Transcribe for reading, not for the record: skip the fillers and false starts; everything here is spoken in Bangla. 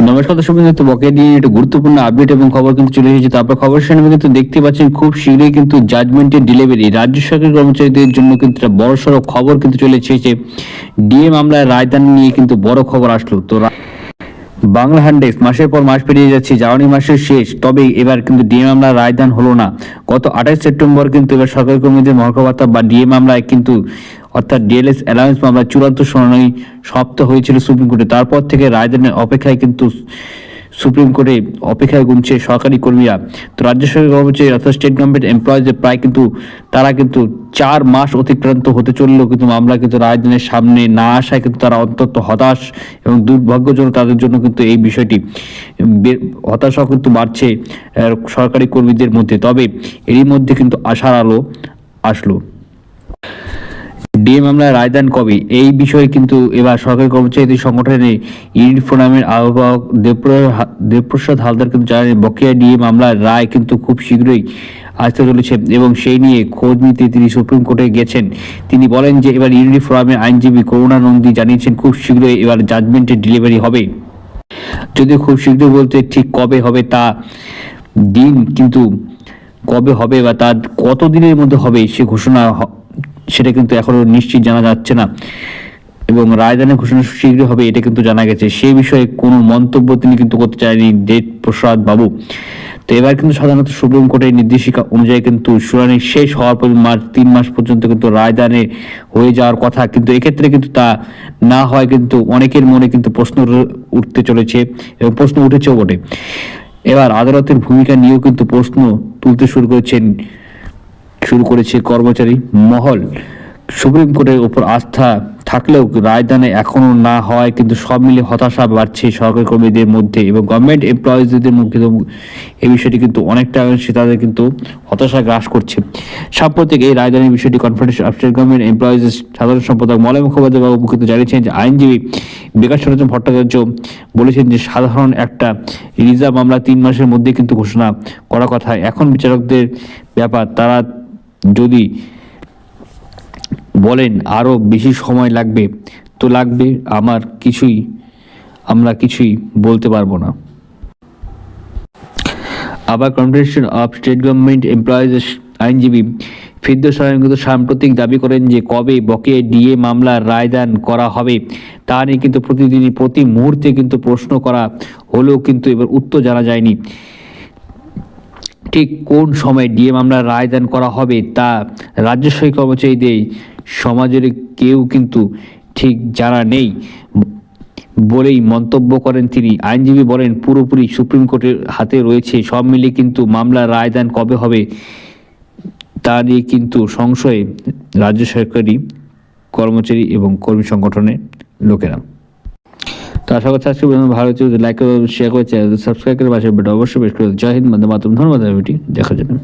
নমস্কার দর্শক বন্ধু, বকেয়া নিয়ে একটা গুরুত্বপূর্ণ আপডেট এবং খবর কিন্তু চলে এসেছে। তারপর খবর শুনে কিন্তু দেখতে পাচ্ছেন খুব শীঘ্রই কিন্তু জাজমেন্টের ডেলিভারি রাজ্য সরকারি কর্মচারীদের জন্য কিন্তু একটা বড় সড়ো খবর কিন্তু চলে এসেছে। ডিএ মামলায় রায়দান নিয়ে কিন্তু বড় খবর আসলো। তো বাংলা হ্যান্ডেক্স মাসের পর মাস পেরিয়ে যাচ্ছে, জানুয়ারি মাসের শেষ, তবে এবার কিন্তু ডিএ মামলার রায়দান হলো না। গত 28 সেপ্টেম্বর কিন্তু এবার সরকারি কর্মীদের মহার্ঘ ভাতা বা ডিএ মামলায় কিন্তু অর্থাৎ ডিএলএস অ্যালাউন্স মামলার চূড়ান্ত শুনানি সমাপ্ত হয়েছিল সুপ্রিম কোর্টে। তারপর থেকে রায়দানের অপেক্ষায় কিন্তু সুপ্রিম কোর্টে অপেক্ষায় গুনছে সরকারি কর্মীরা। তো রাজ্য সরকারি কর্মচারী অর্থাৎ স্টেট গভর্নমেন্ট এমপ্লয়িজের প্রায় কিন্তু তারা কিন্তু 4 মাস অতিক্রান্ত হতে চললেও কিন্তু মামলা কিন্তু রায়দানের সামনে না আসায় কিন্তু তারা অত্যন্ত হতাশ এবং দুর্ভাগ্যজনক তাদের জন্য কিন্তু এই বিষয়টি হতাশা কিন্তু বাড়ছে সরকারি কর্মীদের মধ্যে। তবে এরই মধ্যে কিন্তু আশার আলো আসলো। ডিএ মামলায় রায়দান কবে, এই বিষয়ে কিন্তু এবার সরকারি কর্মচারীদের সংগঠনের ইউনিট ফোরামের আহ্বায়ক দেবপ্রসাদ হালদার কিন্তু জানালেন, বকেয়া ডিএ মামলার রায় কিন্তু খুব শীঘ্রই আসতে চলেছে এবং সেই নিয়ে খোঁজ নিতে তিনি সুপ্রিম কোর্টে গেছেন। তিনি বলেন যে এবার ইউনিট ফোরামের আইনজীবী করুণা নন্দী জানিয়েছেন খুব শীঘ্রই এবার জাজমেন্টের ডেলিভারি হবে। যদিও খুব শীঘ্রই বলতে ঠিক কবে হবে তা দিন কিন্তু কবে হবে বা তার কত দিনের মধ্যে হবে সে ঘোষণা সেটা কিন্তু এখনো নিশ্চিত জানা যাচ্ছে না এবং রায়দানের ঘোষণা শীঘ্রই হবে এটা কিন্তু জানা গেছে। সেই বিষয়ে কোনো মন্তব্য তিনি কিন্তু করতে চায়নি দেবপ্রসাদ বাবু। তো এবার কিন্তু সাধারণত সুপ্রিম কোর্টের নির্দেশিকা অনুযায়ী কিন্তু শুনানি শেষ হওয়ার পর 3 মাস পর্যন্ত কিন্তু রায়দানে হয়ে যাওয়ার কথা, কিন্তু এক্ষেত্রে কিন্তু তা না হয় কিন্তু অনেকের মনে কিন্তু প্রশ্ন উঠতে চলেছে এবং প্রশ্ন উঠেছেও বটে। এবার আদালতের ভূমিকা নিয়েও কিন্তু প্রশ্ন তুলতে শুরু করেছে কর্মচারী মহল। সুপ্রিম কোর্টের উপর আস্থা থাকলেও রায়দানে এখনো না হওয়ায় কিন্তু সব মিলে হতাশা বাড়ছে সরকারি কর্মীদের মধ্যে এবং গভর্নমেন্ট এমপ্লয়িজদের মধ্যে। এই বিষয়টি কিন্তু অনেকটা তাদের কিন্তু হতাশা গ্রাস করছে। সাম্প্রতিক এই রায়দানের বিষয়টি কনফেডারেশন অফ স্টেট গভর্নমেন্ট এমপ্লয়িজের সাধারণ সম্পাদক মলয় মুখোপাধ্যায় বাবু কিন্তু জানিয়েছেন যে আইনজীবী বিকাশ রঞ্জন ভট্টাচার্য বলেছেন যে সাধারণ একটা রিজার্ভ মামলা 3 মাসের মধ্যে কিন্তু ঘোষণা করার কথা। এখন বিচারকদের ব্যাপার, তারা যদি বলেন আরো বেশি সময় লাগবে তো লাগবে, আমরা কিছুই বলতে পারবো না। আবার কনফেডারেশন অফ স্টেট গভর্নমেন্ট এমপ্লয়িজের আইনজীবী ফিরদৌস সালাম কিন্তু সাম্প্রতিক দাবি করেন যে কবে বকেয়া ডিএ মামলার রায়দান করা হবে তা নিয়ে কিন্তু প্রতি মুহূর্তে কিন্তু প্রশ্ন করা হলেও কিন্তু এবার উত্তর জানা যায়নি। ঠিক কোন সময় ডিএ মামলার রায়দান করা হবে তা রাজ্য সরকারি কর্মচারীদের সমাজের কেউ কিন্তু ঠিক জানা নেই বলেই মন্তব্য করেন তিনি। আইনজীবী বলেন পুরোপুরি সুপ্রিম কোর্টের হাতে রয়েছে, সব মিলিয়ে কিন্তু মামলার রায়দান কবে হবে তা নিয়ে কিন্তু সংশয়ে রাজ্য সরকারি কর্মচারী এবং কর্মী সংগঠনের লোকেরা। তো আশা করছি আজকে ভালো হচ্ছে, লাইক করে শেয়ার করে চ্যানেল সাবস্ক্রাইব করে পাশে বেটা অবশ্যই বেশ করে। জয় হিন্দ, বন্দে মাতরম, ধন্যবাদ ভিডিওটি দেখার জন্য।